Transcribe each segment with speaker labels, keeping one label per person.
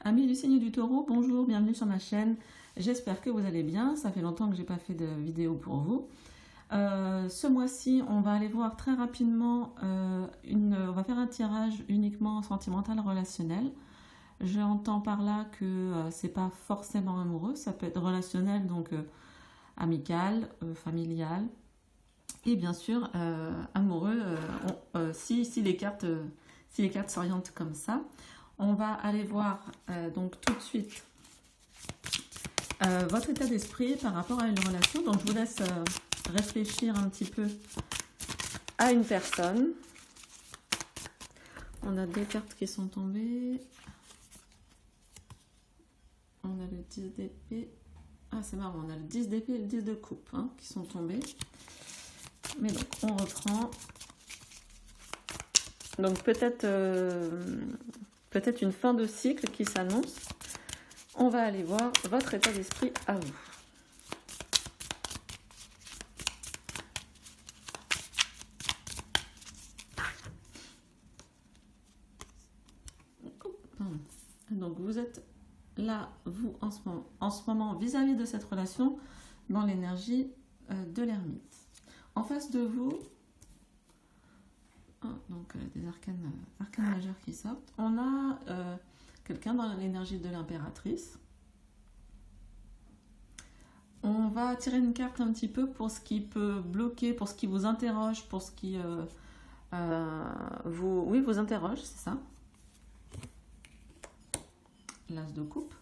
Speaker 1: Amis du signe du taureau, bonjour, bienvenue sur ma chaîne. J'espère que vous allez bien, ça fait longtemps que j'ai pas fait de vidéo pour vous. Ce mois-ci, on va aller voir très rapidement, on va faire un tirage uniquement sentimental relationnel. J'entends par là que c'est pas forcément amoureux, ça peut être relationnel, donc amical, familial, et bien sûr amoureux si les cartes s'orientent comme ça. On va aller voir donc tout de suite votre état d'esprit par rapport à une relation. Donc je vous laisse réfléchir un petit peu à une personne. On a deux cartes qui sont tombées. On a le 10 d'épée. Ah, c'est marrant, on a le 10 d'épée et le 10 de coupe qui sont tombés. Mais donc on reprend. Donc peut-être une fin de cycle qui s'annonce. On va aller voir votre état d'esprit à vous. Donc vous êtes là, vous, en ce moment vis-à-vis de cette relation, dans l'énergie de l'ermite. En face de vous, donc des arcanes majeures qui sortent, on a quelqu'un dans l'énergie de l'impératrice. On va tirer une carte un petit peu pour ce qui peut bloquer, pour ce qui vous interroge, pour ce qui vous interroge, c'est ça. L'as de coupe.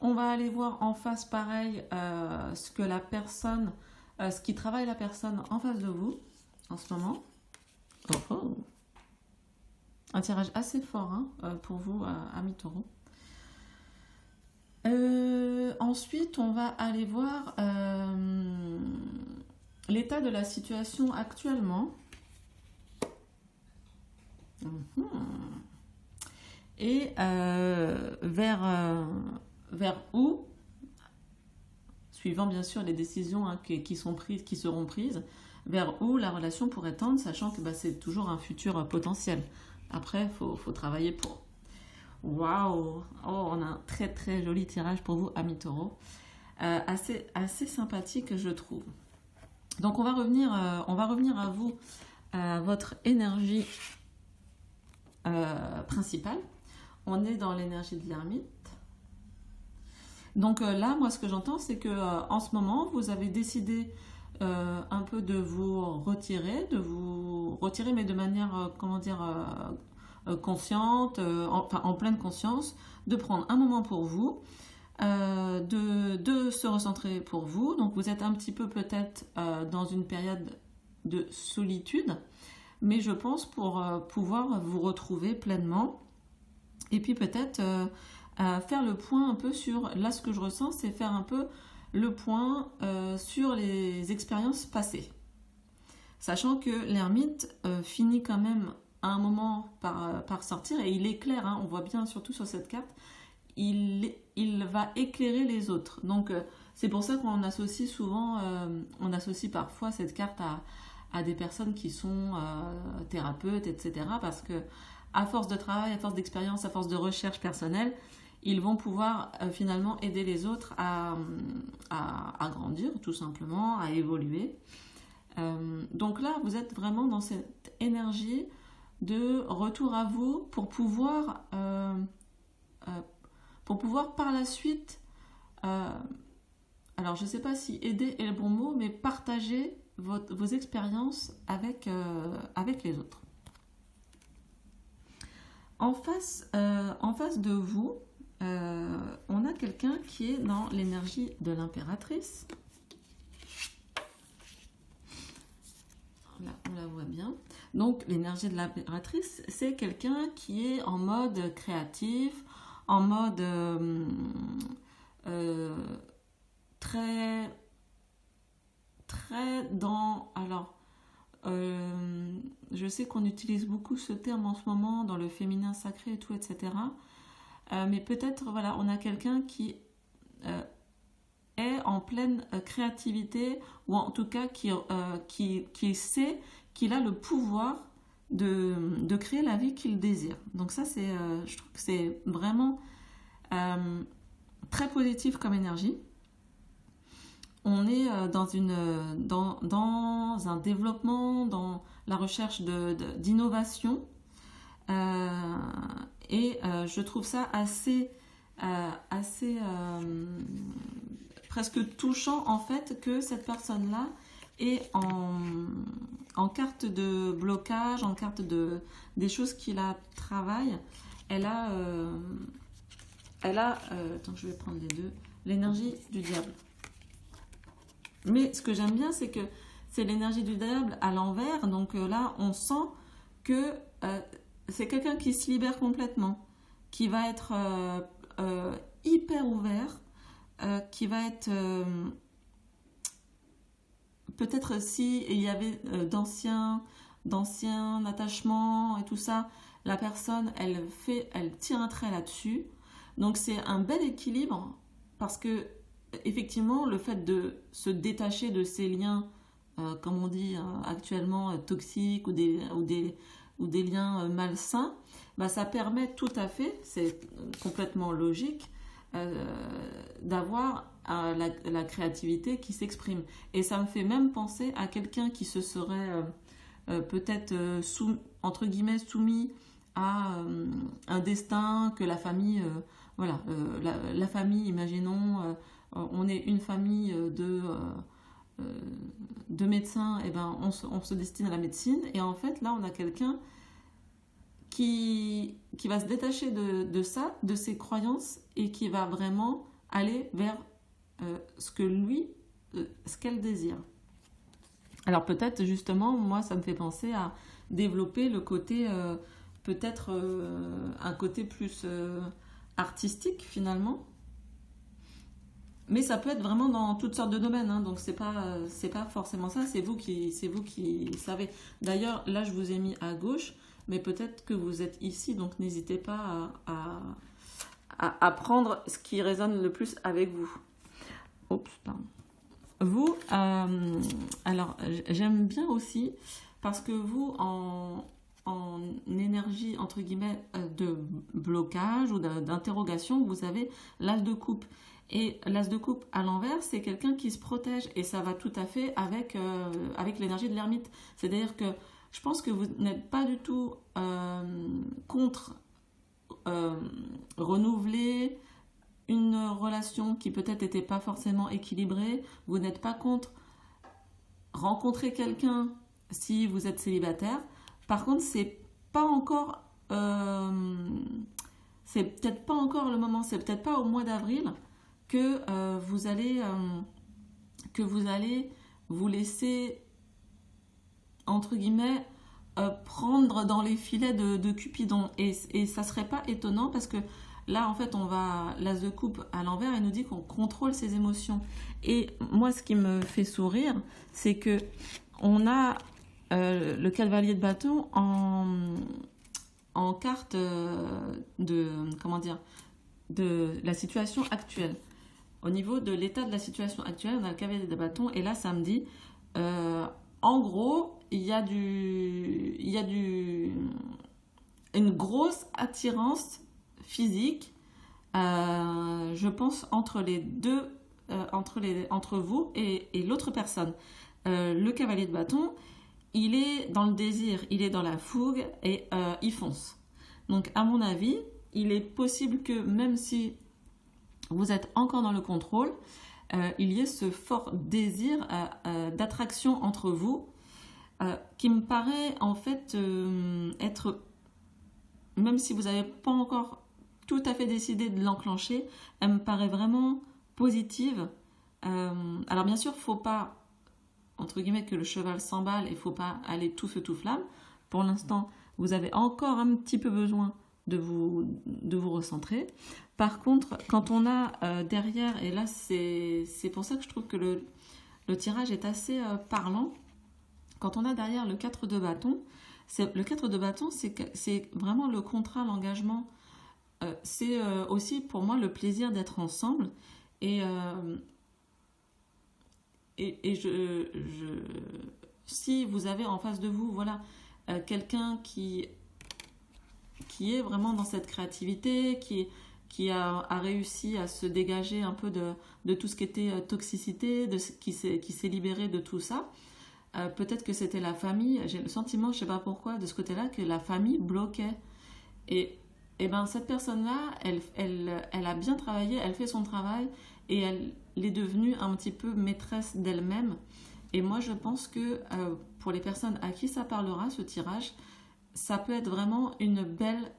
Speaker 1: On va aller voir en face pareil ce que la personne, ce qui travaille la personne en face de vous en ce moment. Un tirage assez fort pour vous, amis taureaux. Ensuite, on va aller voir l'état de la situation actuellement. Et vers où, suivant bien sûr les décisions qui seront prises, vers où la relation pourrait tendre, sachant que c'est toujours un futur potentiel. Après, il faut travailler pour. Waouh! Oh, on a un très très joli tirage pour vous, amis taureaux. Assez sympathique, je trouve. Donc, on va revenir à vous, à votre énergie principale. On est dans l'énergie de l'ermite. Donc là, moi, ce que j'entends, c'est que en ce moment, vous avez décidé un peu de vous retirer, mais de manière, consciente, en pleine conscience, de prendre un moment pour vous, de se recentrer pour vous. Donc vous êtes un petit peu peut-être dans une période de solitude, mais je pense pour pouvoir vous retrouver pleinement. Et puis peut-être faire le point un peu sur, là ce que je ressens, c'est faire un peu le point sur les expériences passées. Sachant que l'ermite finit quand même à un moment par sortir, et il éclaire, on voit bien surtout sur cette carte, il va éclairer les autres. Donc c'est pour ça qu'on associe souvent, on associe parfois cette carte à des personnes qui sont thérapeutes, etc. Parce que à force de travail, à force d'expérience, à force de recherche personnelle, ils vont pouvoir finalement aider les autres à grandir, tout simplement, à évoluer. Donc là, vous êtes vraiment dans cette énergie de retour à vous pour pouvoir par la suite, alors je ne sais pas si aider est le bon mot, mais partager vos expériences avec les autres. En face de vous, on a quelqu'un qui est dans l'énergie de l'impératrice. Là, on la voit bien. Donc, l'énergie de l'impératrice, c'est quelqu'un qui est en mode créatif, en mode très dans... Alors, je sais qu'on utilise beaucoup ce terme en ce moment dans le féminin sacré et tout, etc. Mais peut-être, voilà, on a quelqu'un qui est en pleine créativité, ou en tout cas qui sait qu'il a le pouvoir de créer la vie qu'il désire. Donc ça, je trouve que c'est vraiment très positif comme énergie. On est dans un développement, dans la recherche d'innovation. Et je trouve ça assez presque touchant en fait que cette personne-là est en carte de blocage, en carte des choses qui la travaillent. Elle a, attends, je vais prendre les deux, l'énergie du diable. Mais ce que j'aime bien, c'est que c'est l'énergie du diable à l'envers. Donc là, on sent que c'est quelqu'un qui se libère complètement, qui va être hyper ouvert, qui va être peut-être si il y avait d'anciens attachements et tout ça, la personne elle tire un trait là-dessus. Donc c'est un bel équilibre parce que effectivement le fait de se détacher de ces liens, comme on dit actuellement toxiques ou des liens malsains, bah, ça permet tout à fait, c'est complètement logique, d'avoir la créativité qui s'exprime. Et ça me fait même penser à quelqu'un qui se serait peut-être entre guillemets soumis à un destin que la famille, voilà, la famille, imaginons, on est une famille de médecins, et ben on se destine à la médecine, et en fait là on a quelqu'un qui va se détacher de ça, de ses croyances, et qui va vraiment aller vers ce qu'elle désire. Alors peut-être justement, moi ça me fait penser à développer le côté, peut-être un côté plus artistique finalement. Mais ça peut être vraiment dans toutes sortes de domaines, hein, donc c'est pas forcément ça, c'est vous qui savez. D'ailleurs, là je vous ai mis à gauche, mais peut-être que vous êtes ici, donc n'hésitez pas à prendre ce qui résonne le plus avec vous. Oups, pardon. Vous, alors j'aime bien aussi, parce que vous, en énergie, entre guillemets, de blocage ou d'interrogation, vous avez l'as de coupe. Et l'as de coupe à l'envers, c'est quelqu'un qui se protège, et ça va tout à fait avec l'énergie de l'ermite. C'est-à-dire que je pense que vous n'êtes pas du tout contre renouveler une relation qui peut-être n'était pas forcément équilibrée. Vous n'êtes pas contre rencontrer quelqu'un si vous êtes célibataire. Par contre, c'est peut-être pas encore le moment, c'est peut-être pas au mois d'avril que vous allez vous laisser, entre guillemets, prendre dans les filets de Cupidon. Et ça serait pas étonnant parce que là, en fait, l'as de coupe à l'envers, elle nous dit qu'on contrôle ses émotions. Et moi, ce qui me fait sourire, c'est que on a le cavalier de bâton en carte de la situation actuelle. Au niveau de l'état de la situation actuelle, on a le cavalier de bâton, et là, ça me dit, en gros, il y a une grosse attirance physique, je pense, entre les deux, entre vous et l'autre personne. Le cavalier de bâton, il est dans le désir, il est dans la fougue, et il fonce. Donc, à mon avis, il est possible que même si vous êtes encore dans le contrôle, il y ait ce fort désir d'attraction entre vous, qui me paraît en fait être, même si vous n'avez pas encore tout à fait décidé de l'enclencher, elle me paraît vraiment positive. Alors bien sûr, il ne faut pas, entre guillemets, que le cheval s'emballe, et il ne faut pas aller tout feu tout flamme. Pour l'instant, vous avez encore un petit peu besoin de vous recentrer. Par contre, quand on a derrière, et là c'est pour ça que je trouve que le tirage est assez parlant, quand on a derrière le 4 de bâton, le 4 de bâton, c'est vraiment le contrat, l'engagement. C'est aussi pour moi le plaisir d'être ensemble, et si vous avez en face de vous, voilà, quelqu'un qui est vraiment dans cette créativité, qui a réussi à se dégager un peu de tout ce qui était toxicité, qui s'est libéré de tout ça. Peut-être que c'était la famille, j'ai le sentiment, je ne sais pas pourquoi, de ce côté-là, que la famille bloquait. Et, et ben cette personne-là, elle a bien travaillé, elle fait son travail et elle est devenue un petit peu maîtresse d'elle-même. Et moi, je pense que pour les personnes à qui ça parlera, ce tirage, ça peut être vraiment une belle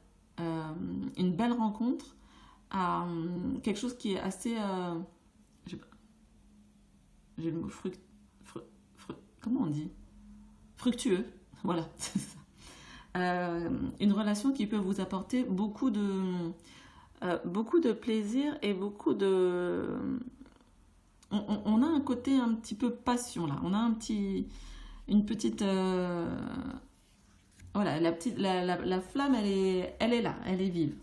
Speaker 1: rencontre, quelque chose qui est assez... j'ai j'ai le mot comment on dit? Fructueux, voilà. Une relation qui peut vous apporter beaucoup de plaisir et beaucoup de... On a un côté un petit peu passion là, on a une petite... voilà, la flamme, elle est là, elle est vive.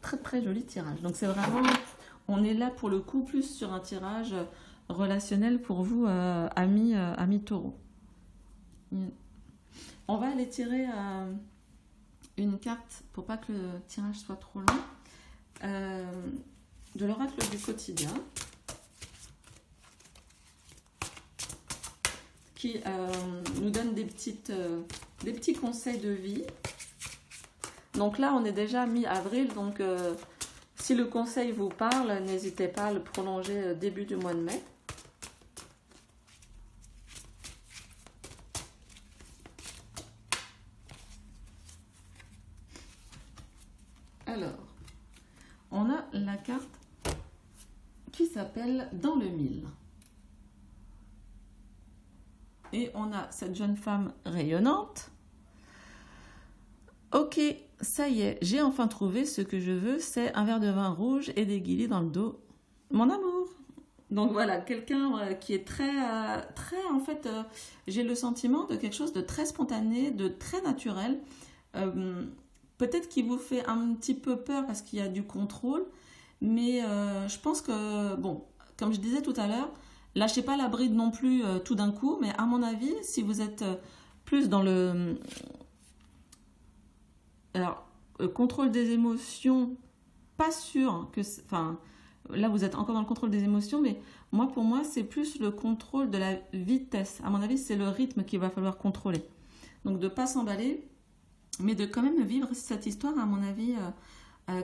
Speaker 1: Très très joli tirage. Donc c'est vraiment, on est là pour le coup plus sur un tirage relationnel pour vous, amis taureau. On va aller tirer une carte pour pas que le tirage soit trop long, de l'oracle du quotidien, qui nous donne des petits conseils de vie. Donc là, on est déjà mi-avril, donc si le conseil vous parle, n'hésitez pas à le prolonger début du mois de mai. Alors, on a la carte qui s'appelle Dans le mille. Et on a cette jeune femme rayonnante. Ok, ça y est, j'ai enfin trouvé ce que je veux, c'est un verre de vin rouge et des guillis dans le dos. Mon amour. Donc voilà, quelqu'un qui est très, en fait, j'ai le sentiment de quelque chose de très spontané, de très naturel. Peut-être qu'il vous fait un petit peu peur parce qu'il y a du contrôle, mais je pense que, bon, comme je disais tout à l'heure, lâchez pas la bride non plus tout d'un coup, mais à mon avis, si vous êtes plus dans le... Alors, contrôle des émotions, pas sûr que... Enfin, là, vous êtes encore dans le contrôle des émotions, mais pour moi, c'est plus le contrôle de la vitesse. À mon avis, c'est le rythme qu'il va falloir contrôler. Donc, de ne pas s'emballer, mais de quand même vivre cette histoire, à mon avis,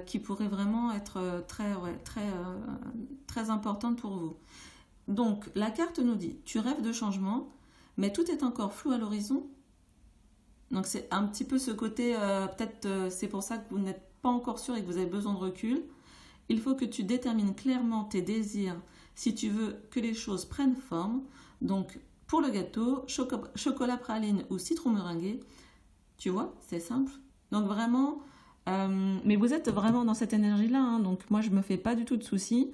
Speaker 1: qui pourrait vraiment être très importante pour vous. Donc, la carte nous dit, tu rêves de changement, mais tout est encore flou à l'horizon. Donc, c'est un petit peu ce côté, peut-être c'est pour ça que vous n'êtes pas encore sûr et que vous avez besoin de recul. Il faut que tu détermines clairement tes désirs si tu veux que les choses prennent forme. Donc, pour le gâteau, chocolat praline ou citron meringué, tu vois, c'est simple. Donc, vraiment, mais vous êtes vraiment dans cette énergie-là, hein, donc moi, je ne me fais pas du tout de soucis.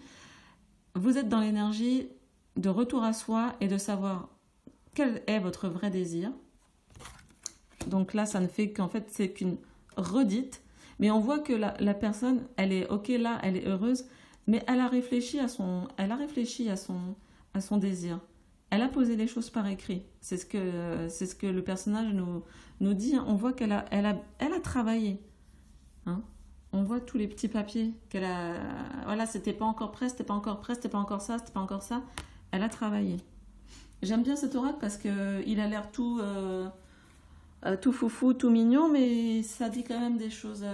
Speaker 1: Vous êtes dans l'énergie de retour à soi et de savoir quel est votre vrai désir. Donc là, ça ne fait qu'en fait, c'est qu'une redite. Mais on voit que la personne, elle est ok là, elle est heureuse, mais elle a réfléchi à son désir. Elle a posé les choses par écrit. C'est ce que le personnage nous dit. On voit qu'elle a travaillé. Hein. On voit tous les petits papiers qu'elle a. Voilà, c'était pas encore prêt, c'était pas encore prêt, c'était pas encore ça, c'était pas encore ça. Elle a travaillé. J'aime bien cet oracle parce qu'il a l'air tout foufou, tout mignon, mais ça dit quand même des choses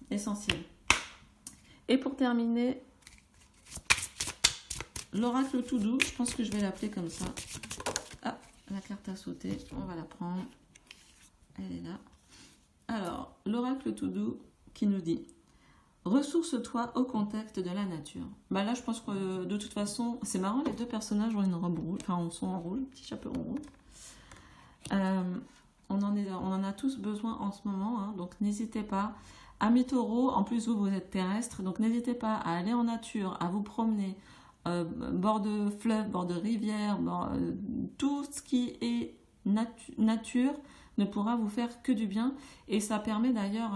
Speaker 1: essentielles. Et pour terminer, l'oracle tout doux, je pense que je vais l'appeler comme ça. Ah, la carte a sauté, on va la prendre. Elle est là. Alors, l'oracle tout doux qui nous dit « Ressource-toi au contact de la nature ». Bah là, je pense que de toute façon, c'est marrant, les deux personnages ont une robe rouge, enfin, sont en rouge, petit chaperon rouge. On en a tous besoin en ce moment, hein, donc n'hésitez pas. Amis taureaux, en plus vous êtes terrestre, donc n'hésitez pas à aller en nature, à vous promener, bord de fleuve, bord de rivière, tout ce qui est nature ne pourra vous faire que du bien, et ça permet d'ailleurs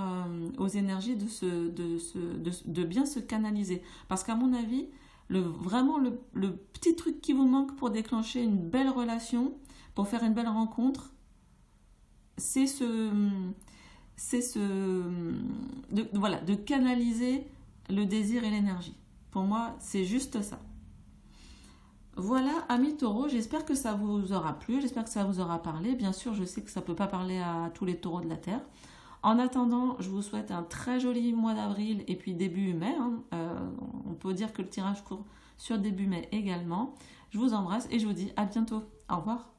Speaker 1: aux énergies de bien se canaliser. Parce qu'à mon avis, vraiment le petit truc qui vous manque pour déclencher une belle relation, pour faire une belle rencontre, c'est c'est voilà, de canaliser le désir et l'énergie. Pour moi, c'est juste ça. Voilà, amis taureaux, j'espère que ça vous aura plu, j'espère que ça vous aura parlé. Bien sûr, je sais que ça ne peut pas parler à tous les taureaux de la Terre. En attendant, je vous souhaite un très joli mois d'avril et puis début mai. On peut dire que le tirage court sur début mai également. Je vous embrasse et je vous dis à bientôt. Au revoir.